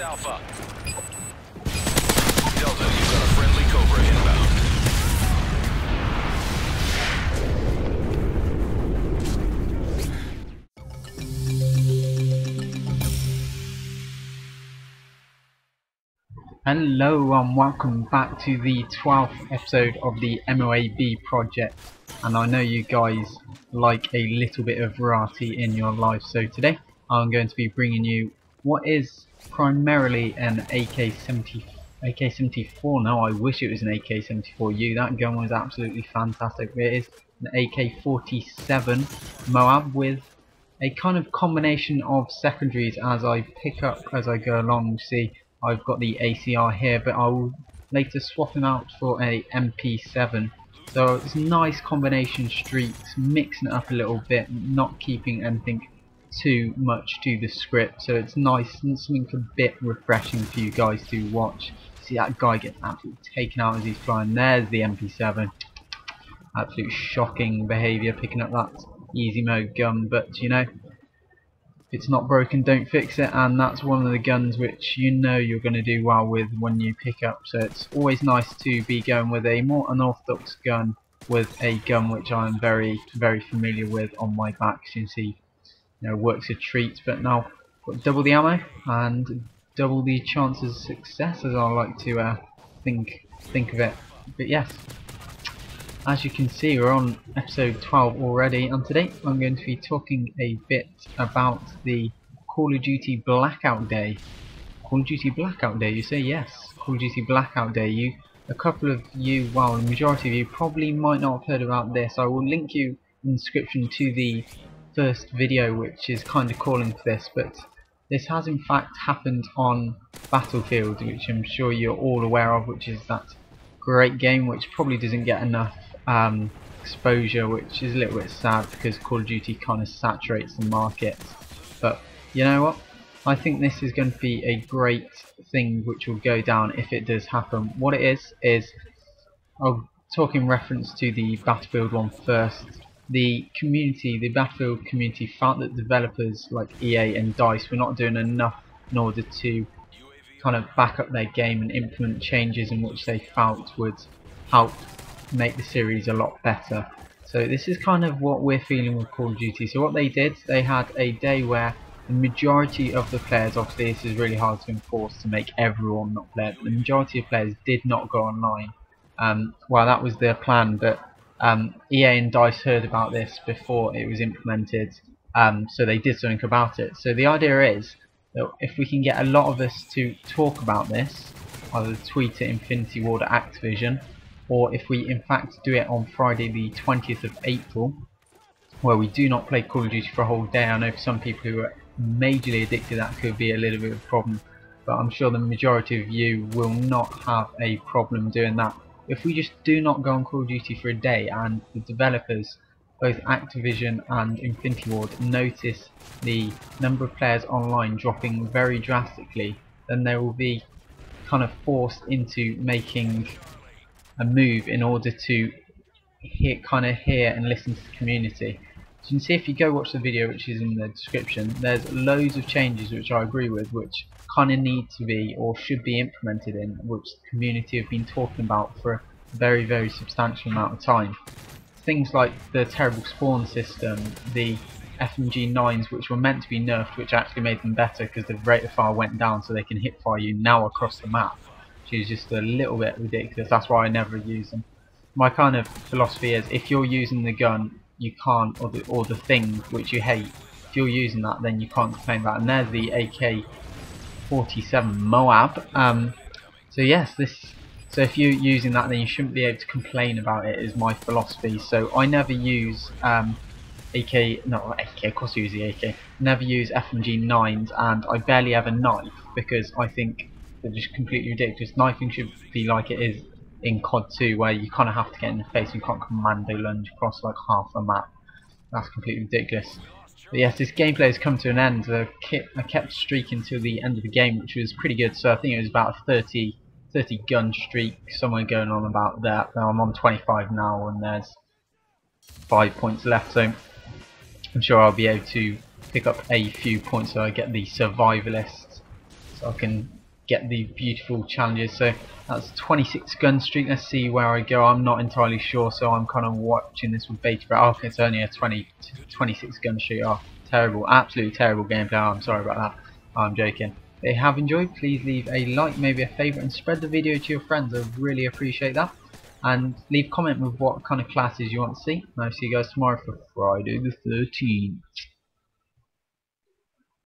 Alpha. Delta, you've got a friendly Cobra inbound. Hello and welcome back to the 12th episode of the MOAB project, and I know you guys like a little bit of variety in your life, so today I'm going to be bringing you what is primarily an AK-74. Now I wish it was an AK-74U, that gun was absolutely fantastic. It is an AK47 MOAB with a kind of combination of secondaries as I pick up as I go along. See, I've got the ACR here, but I will later swap him out for a MP7. So it's nice combination streaks, mixing it up a little bit, not keeping anything too much to the script. So it's nice and something a bit refreshing for you guys to watch. See that guy gets absolutely taken out as he's flying. There's the MP7. Absolute shocking behaviour picking up that easy mode gun, but you know, if it's not broken, don't fix it, and that's one of the guns which you know you're going to do well with when you pick up. So it's always nice to be going with a more unorthodox gun, with a gun which I'm very familiar with on my back. As you can see, you know, works a treat. But now got double the ammo and double the chances of success, as I like to think of it. But yes, as you can see, we're on episode 12 already, and today I'm going to be talking a bit about the Call of Duty Blackout Day. Call of Duty Blackout Day, you say? Yes, Call of Duty Blackout Day. A couple of you, well, the majority of you probably might not have heard about this. I will link you in the description to the first video, which is kind of calling for this, but this has in fact happened on Battlefield, which I'm sure you're all aware of, which is that great game which probably doesn't get enough exposure, which is a little bit sad because Call of Duty kind of saturates the market. But you know what, I think this is going to be a great thing which will go down if it does happen. What it is I'll talk in reference to the Battlefield one first. The community, the Battlefield community, found that developers like EA and DICE were not doing enough in order to kind of back up their game and implement changes in which they felt would help make the series a lot better. So this is kind of what we're feeling with Call of Duty. So what they did, they had a day where the majority of the players, obviously this is really hard to enforce to make everyone not play it, but the majority of players did not go online. Well, that was their plan, but EA and DICE heard about this before it was implemented, so they did something about it. So the idea is that if we can get a lot of us to talk about this, either tweet at Infinity Ward or Activision, or if we in fact do it on Friday the 20th of April, where we do not play Call of Duty for a whole day. I know for some people who are majorly addicted that could be a little bit of a problem, but I'm sure the majority of you will not have a problem doing that. If we just do not go on Call of Duty for a day, and the developers, both Activision and Infinity Ward, notice the number of players online dropping very drastically, then they will be kind of forced into making a move in order to hear and listen to the community. So you can see, if you go watch the video which is in the description, there's loads of changes which I agree with, which kind of need to be or should be implemented in, which the community have been talking about for a very substantial amount of time. Things like the terrible spawn system, the FMG9s which were meant to be nerfed, which actually made them better because the rate of fire went down so they can hip fire you now across the map, which is just a little bit ridiculous. That's why I never use them. My kind of philosophy is, if you're using the gun you can't, or the thing which you hate, if you're using that then you can't complain about it. And there's the AK47 MOAB. So yes, so if you're using that then you shouldn't be able to complain about it, is my philosophy. So I never use of course I use the AK, never use FMG9s, and I barely ever knife because I think they're just completely ridiculous. Knifing should be like it is in COD 2, where you kind of have to get in the face, you can't commando lunge across like half a map. That's completely ridiculous. But yes, this gameplay has come to an end. I kept streaking till the end of the game, which was pretty good. So I think it was about a 30 gun streak, somewhere going on about that. Now I'm on 25 now, and there's 5 points left, so I'm sure I'll be able to pick up a few points so I get the survivalist so I can get the beautiful challenges. So that's 26 gun streak. Let's see where I go. I'm not entirely sure, so I'm kind of watching this with beta. Oh, okay, it's only a 26 gun streak. Oh, terrible, absolutely terrible gameplay. Oh, I'm sorry about that. Oh, I'm joking. If you have enjoyed, please leave a like, maybe a favourite, and spread the video to your friends. I really appreciate that. And leave a comment with what kind of classes you want to see. And I'll see you guys tomorrow for Friday the 13th.